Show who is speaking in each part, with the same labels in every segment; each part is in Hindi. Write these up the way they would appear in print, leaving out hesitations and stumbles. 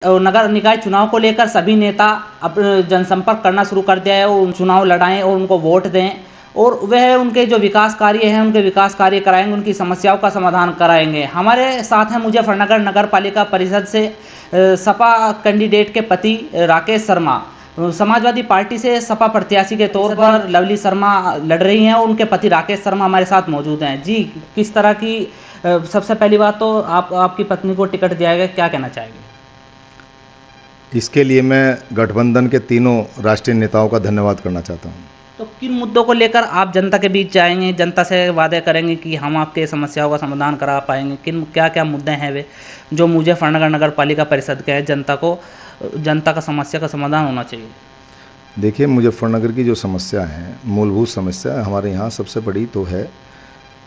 Speaker 1: नगर निकाय चुनाव को लेकर सभी नेता अब जनसंपर्क करना शुरू कर दिया है और चुनाव लड़ाएं और उनको वोट दें और वह उनके जो विकास कार्य हैं उनके विकास कार्य कराएंगे, उनकी समस्याओं का समाधान कराएंगे। हमारे साथ हैं मुजफ्फरनगर नगर पालिका परिषद से सपा कैंडिडेट के पति राकेश शर्मा। समाजवादी पार्टी से सपा प्रत्याशी के तौर पर लवली शर्मा लड़ रही हैं और उनके पति राकेश शर्मा हमारे साथ मौजूद हैं। जी, किस तरह की सबसे पहली बात तो आपकी पत्नी को टिकट दिया गया, क्या कहना चाहेंगे?
Speaker 2: इसके लिए मैं गठबंधन के तीनों राष्ट्रीय नेताओं का धन्यवाद करना चाहता हूं।
Speaker 1: तो किन मुद्दों को लेकर आप जनता के बीच जाएंगे, जनता से वादे करेंगे कि हम आपके समस्याओं का समाधान करा पाएंगे? किन क्या क्या मुद्दे हैं वे जो मुजफ्फरनगर नगर पालिका परिषद के हैं, जनता का समस्या का समाधान होना चाहिए?
Speaker 2: देखिए, मुजफ्फरनगर की जो समस्या है, मूलभूत समस्या हमारे यहाँ सबसे बड़ी तो है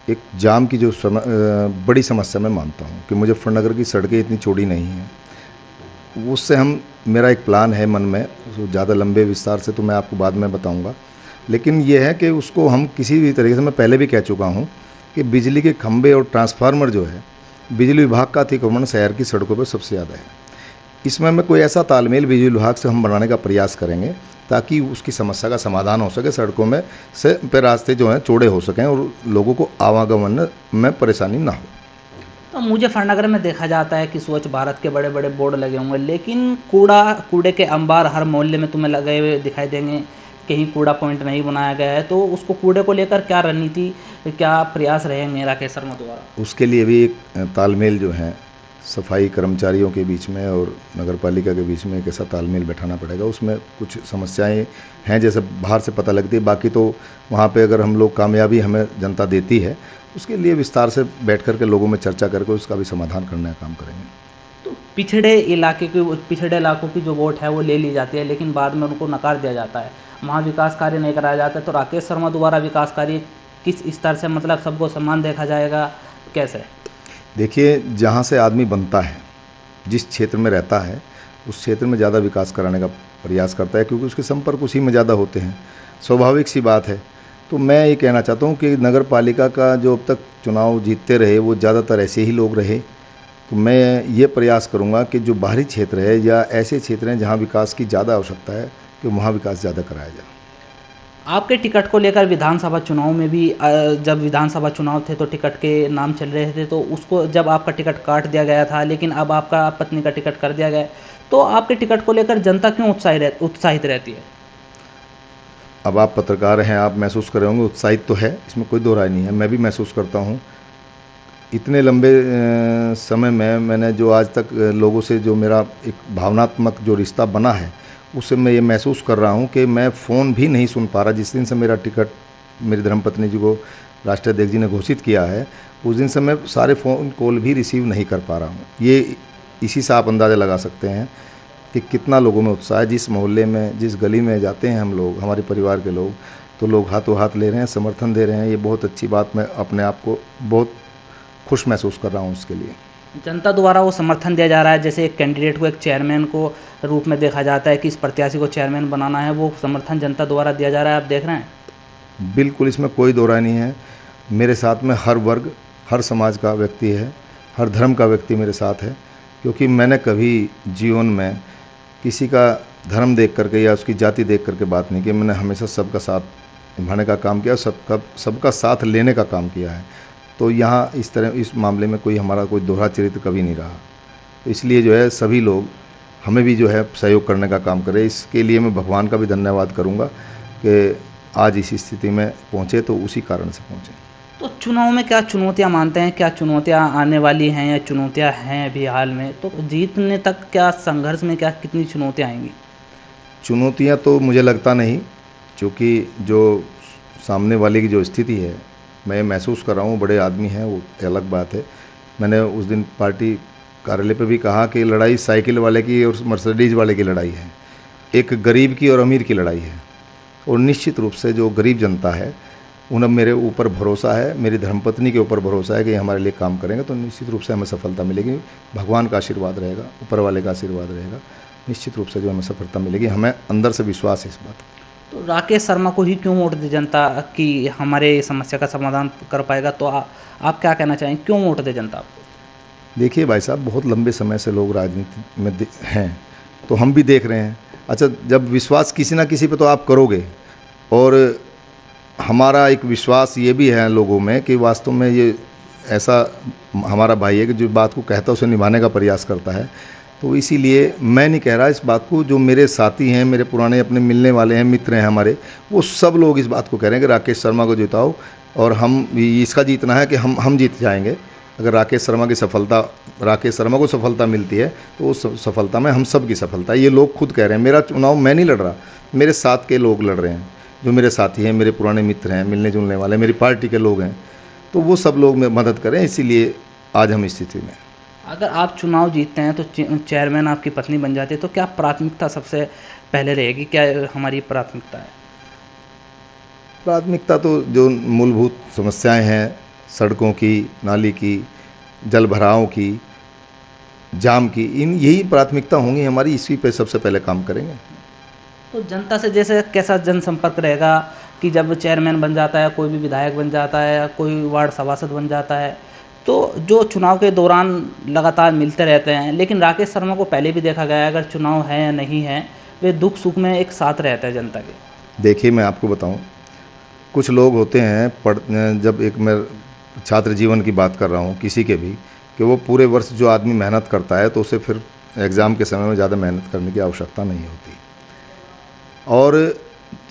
Speaker 2: एक जाम की जो बड़ी समस्या मैं मानता हूँ कि मुजफ्फरनगर की सड़कें इतनी चौड़ी नहीं हैं। उससे मेरा एक प्लान है मन में, ज़्यादा लंबे विस्तार से तो मैं आपको बाद में बताऊंगा, लेकिन ये है कि उसको हम किसी भी तरीके से, मैं पहले भी कह चुका हूँ कि बिजली के खंभे और ट्रांसफार्मर जो है, बिजली विभाग का अतिक्रमण शहर की सड़कों पर सबसे ज़्यादा है। इसमें हमें कोई ऐसा तालमेल बिजली विभाग से हम बनाने का प्रयास करेंगे ताकि उसकी समस्या का समाधान हो सके, सड़कों में से पे रास्ते जो हैं चौड़े हो सकें और लोगों को आवागमन में परेशानी ना हो।
Speaker 1: तो मुजफ्फरनगर में देखा जाता है कि स्वच्छ भारत के बड़े बड़े बोर्ड लगे होंगे, लेकिन कूड़े के अंबार हर मोहल्ले में तुम्हें लगे हुए दिखाई देंगे। कहीं कूड़ा पॉइंट नहीं बनाया गया है, तो उसको कूड़े को लेकर क्या रणनीति, क्या प्रयास रहेंगे राकेश शर्मा द्वारा?
Speaker 2: उसके लिए भी एक तालमेल जो है सफाई कर्मचारियों के बीच में और नगर पालिका के बीच में एक ऐसा तालमेल बैठाना पड़ेगा। उसमें कुछ समस्याएं हैं जैसे बाहर से पता लगती है, बाकी तो वहाँ पे अगर हम लोग कामयाबी हमें जनता देती है, उसके लिए विस्तार से बैठ कर के लोगों में चर्चा करके उसका भी समाधान करने का काम करेंगे।
Speaker 1: तो पिछड़े इलाकों की जो वोट है वो ले ली जाती है, लेकिन बाद में उनको नकार दिया जाता है, वहाँ विकास कार्य नहीं कराया जाता। तो राकेश शर्मा द्वारा विकास कार्य किस स्तर से, मतलब सबको समान देखा जाएगा, कैसे?
Speaker 2: देखिए, जहाँ से आदमी बनता है, जिस क्षेत्र में रहता है, उस क्षेत्र में ज़्यादा विकास कराने का प्रयास करता है, क्योंकि उसके संपर्क उसी में ज़्यादा होते हैं, स्वाभाविक सी बात है। तो मैं ये कहना चाहता हूँ कि नगर पालिका का जो अब तक चुनाव जीतते रहे वो ज़्यादातर ऐसे ही लोग रहे। तो मैं ये प्रयास करूँगा कि जो बाहरी क्षेत्र है या ऐसे क्षेत्र हैं जहाँ विकास की ज़्यादा आवश्यकता है कि वहाँ विकास ज़्यादा कराया जाए।
Speaker 1: आपके टिकट को लेकर विधानसभा चुनाव में भी जब विधानसभा चुनाव थे तो टिकट के नाम चल रहे थे, तो उसको जब आपका टिकट काट दिया गया था, लेकिन अब आपका पत्नी का टिकट कर दिया गया, तो आपके टिकट को लेकर जनता क्यों उत्साहित रहती है?
Speaker 2: अब आप पत्रकार हैं, आप महसूस कर रहे होंगे, उत्साहित तो है, इसमें कोई दो राय नहीं है। मैं भी महसूस करता हूँ। इतने लंबे समय में मैंने जो आज तक लोगों से जो मेरा एक भावनात्मक जो रिश्ता बना है, उससे मैं ये महसूस कर रहा हूँ कि मैं फ़ोन भी नहीं सुन पा रहा। जिस दिन से मेरा टिकट मेरी धर्मपत्नी जी को राष्ट्रीय अध्यक्ष जी ने घोषित किया है, उस दिन से मैं सारे फ़ोन कॉल भी रिसीव नहीं कर पा रहा हूँ। ये इसी से आप अंदाज़ा लगा सकते हैं कि कितना लोगों में उत्साह है। जिस मोहल्ले में, जिस गली में जाते हैं हम लोग, हमारे परिवार के लोग, तो लोग हाथों हाथ ले रहे हैं, समर्थन दे रहे हैं। ये बहुत अच्छी बात, मैं अपने आप को बहुत खुश महसूस कर रहा हूँ इसके लिए।
Speaker 1: जनता द्वारा वो समर्थन दिया जा रहा है, जैसे एक कैंडिडेट को एक चेयरमैन को रूप में देखा जाता है कि इस प्रत्याशी को चेयरमैन बनाना है, वो समर्थन जनता द्वारा दिया जा रहा है, आप देख रहे हैं?
Speaker 2: बिल्कुल, इसमें कोई दो राय नहीं है। मेरे साथ में हर वर्ग, हर समाज का व्यक्ति है, हर धर्म का व्यक्ति मेरे साथ है, क्योंकि मैंने कभी जीवन में किसी का धर्म देख करके या उसकी जाति देख करके बात नहीं की। मैंने हमेशा सबका साथ निभाने का काम किया, सबका साथ लेने का काम किया है। तो यहाँ इस मामले में हमारा कोई दोहरा चरित्र कभी नहीं रहा। तो इसलिए जो है सभी लोग हमें भी जो है सहयोग करने का काम करें। इसके लिए मैं भगवान का भी धन्यवाद करूँगा कि आज इस स्थिति में पहुँचे, तो उसी कारण से पहुँचे।
Speaker 1: तो चुनाव में क्या चुनौतियां मानते हैं, क्या चुनौतियां आने वाली हैं या चुनौतियां हैं अभी हाल में? तो जीतने तक क्या संघर्ष में क्या कितनी चुनौतियां आएंगी?
Speaker 2: चुनौतियां तो मुझे लगता नहीं, क्योंकि जो सामने वाले की जो स्थिति है, मैं महसूस कर रहा हूँ, बड़े आदमी हैं, वो अलग बात है। मैंने उस दिन पार्टी कार्यालय पे भी कहा कि लड़ाई साइकिल वाले की और मर्सिडीज़ वाले की लड़ाई है, एक गरीब की और अमीर की लड़ाई है। और निश्चित रूप से जो गरीब जनता है, उन्हें मेरे ऊपर भरोसा है, मेरी धर्मपत्नी के ऊपर भरोसा है कि हमारे लिए काम करेंगे, तो निश्चित रूप से हमें सफलता मिलेगी। भगवान का आशीर्वाद रहेगा, ऊपर वाले का आशीर्वाद रहेगा, निश्चित रूप से जो हमें सफलता मिलेगी। हमें अंदर से विश्वास है इस बात।
Speaker 1: तो राकेश शर्मा को ही क्यों वोट दे जनता कि हमारे समस्या का समाधान कर पाएगा? तो आप क्या कहना चाहेंगे, क्यों वोट दे जनता आपको?
Speaker 2: देखिए भाई साहब, बहुत लंबे समय से लोग राजनीति में हैं, तो हम भी देख रहे हैं। अच्छा, जब विश्वास किसी ना किसी पे तो आप करोगे, और हमारा एक विश्वास ये भी है लोगों में कि वास्तव में ये ऐसा हमारा भाई है कि जो बात को कहता है उसे निभाने का प्रयास करता है। तो इसीलिए मैं नहीं कह रहा इस बात को, जो मेरे साथी हैं, मेरे पुराने अपने मिलने वाले हैं, मित्र हैं हमारे, वो सब लोग इस बात को कह रहे हैं कि राकेश शर्मा को जिताओ, और हम इसका जीतना है कि हम जीत जाएंगे। अगर राकेश शर्मा को सफलता मिलती है तो उस सफलता में हम सब की सफलता है। ये लोग खुद कह रहे हैं। मेरा चुनाव मैं नहीं लड़ रहा, मेरे साथ के लोग लड़ रहे हैं, जो मेरे साथी हैं, मेरे पुराने मित्र हैं, मिलने जुलने वाले, मेरी पार्टी के लोग हैं, तो वो सब लोग में मदद करें, इसीलिए आज हम इस स्थिति में।
Speaker 1: अगर आप चुनाव जीतते हैं तो चेयरमैन आपकी पत्नी बन जाती है, तो क्या प्राथमिकता सबसे पहले रहेगी? क्या हमारी प्राथमिकता है?
Speaker 2: प्राथमिकता तो जो मूलभूत समस्याएं हैं, सड़कों की, नाली की, जल भरावों की, जाम की, यही प्राथमिकता होंगी हमारी, इसी पे सबसे पहले काम करेंगे।
Speaker 1: तो जनता से जैसे कैसा जनसंपर्क रहेगा कि जब चेयरमैन बन जाता है, कोई भी विधायक बन जाता है या कोई वार्ड सभासद बन जाता है, तो जो चुनाव के दौरान लगातार मिलते रहते हैं, लेकिन राकेश शर्मा को पहले भी देखा गया है, अगर चुनाव है या नहीं है, वे दुख सुख में एक साथ रहते हैं जनता के।
Speaker 2: देखिए, मैं आपको बताऊं, कुछ लोग होते हैं, जब एक मैं छात्र जीवन की बात कर रहा हूं, किसी के भी, कि वो पूरे वर्ष जो आदमी मेहनत करता है तो उसे फिर एग्ज़ाम के समय में ज़्यादा मेहनत करने की आवश्यकता नहीं होती। और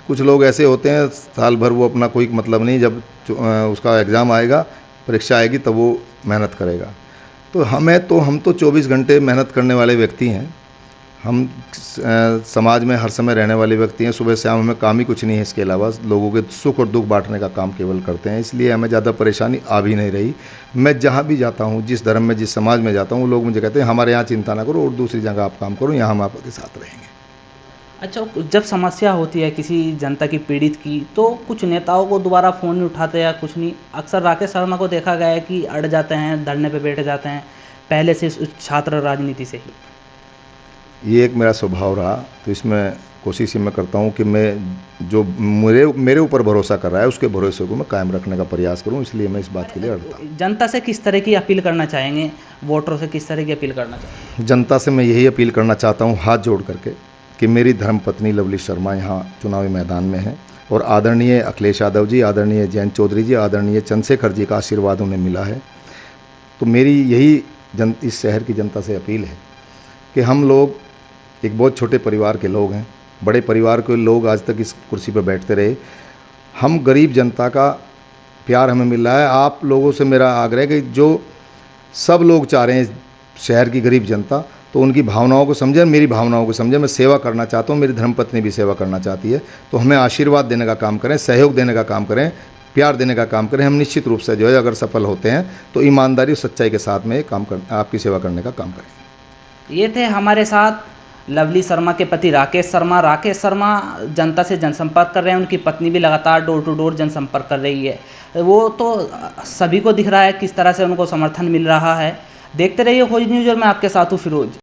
Speaker 2: कुछ लोग ऐसे होते हैं, साल भर वो अपना कोई मतलब नहीं, जब उसका एग्ज़ाम आएगा, परीक्षा आएगी, तब वो मेहनत करेगा। तो हम तो 24 घंटे मेहनत करने वाले व्यक्ति हैं। हम समाज में हर समय रहने वाले व्यक्ति हैं। सुबह शाम हमें काम ही कुछ नहीं है इसके अलावा, लोगों के सुख और दुख बांटने का काम केवल करते हैं। इसलिए हमें ज़्यादा परेशानी आ भी नहीं रही। मैं जहाँ भी जाता हूँ, जिस धर्म में, जिस समाज में जाता हूँ, वो लोग मुझे कहते हैं हमारे यहाँ चिंता ना करो और दूसरी जगह आप काम करो, यहाँ हम आपके साथ रहेंगे।
Speaker 1: अच्छा, जब समस्या होती है किसी जनता की पीड़ित की, तो कुछ नेताओं को दोबारा फ़ोन नहीं उठाते या कुछ नहीं। अक्सर राकेश शर्मा को देखा गया है कि अड़ जाते हैं, धरने पे बैठ जाते हैं, पहले से छात्र राजनीति से ही।
Speaker 2: ये एक मेरा स्वभाव रहा, तो इसमें कोशिश ये मैं करता हूँ कि मैं जो मेरे ऊपर भरोसा कर रहा है, उसके भरोसे को मैं कायम रखने का प्रयास करूँ, इसलिए मैं इस बात के लिए अड़ता हूँ।
Speaker 1: जनता से किस तरह की अपील करना चाहेंगे? वोटरों से किस तरह की अपील करना चाहेंगे?
Speaker 2: जनता से मैं यही अपील करना चाहता हूँ, हाथ जोड़ करके, कि मेरी धर्मपत्नी लवली शर्मा यहाँ चुनावी मैदान में है, और आदरणीय अखिलेश यादव जी, आदरणीय जयंत चौधरी जी, आदरणीय चंद्रशेखर जी का आशीर्वाद उन्हें मिला है। तो मेरी यही इस शहर की जनता से अपील है कि हम लोग एक बहुत छोटे परिवार के लोग हैं, बड़े परिवार के लोग आज तक इस कुर्सी पर बैठते रहे। हम गरीब जनता का प्यार हमें मिल रहा है। आप लोगों से मेरा आग्रह है कि जो सब लोग चाह रहे हैं शहर की गरीब जनता, तो उनकी भावनाओं को समझें, मेरी भावनाओं को समझें। मैं सेवा करना चाहता हूँ, मेरी धर्मपत्नी भी सेवा करना चाहती है, तो हमें आशीर्वाद देने का काम करें, सहयोग देने का काम करें, प्यार देने का काम करें। हम निश्चित रूप से जो है, अगर सफल होते हैं तो ईमानदारी और सच्चाई के साथ में आपकी सेवा करने का काम करें।
Speaker 1: ये थे हमारे साथ लवली शर्मा के पति राकेश शर्मा जनता से जनसंपर्क कर रहे हैं। उनकी पत्नी भी लगातार डोर टू डोर जनसंपर्क कर रही है। वो तो सभी को दिख रहा है किस तरह से उनको समर्थन मिल रहा है। देखते रहिए खोज न्यूज़ और मैं आपके साथ हूँ फिरोज।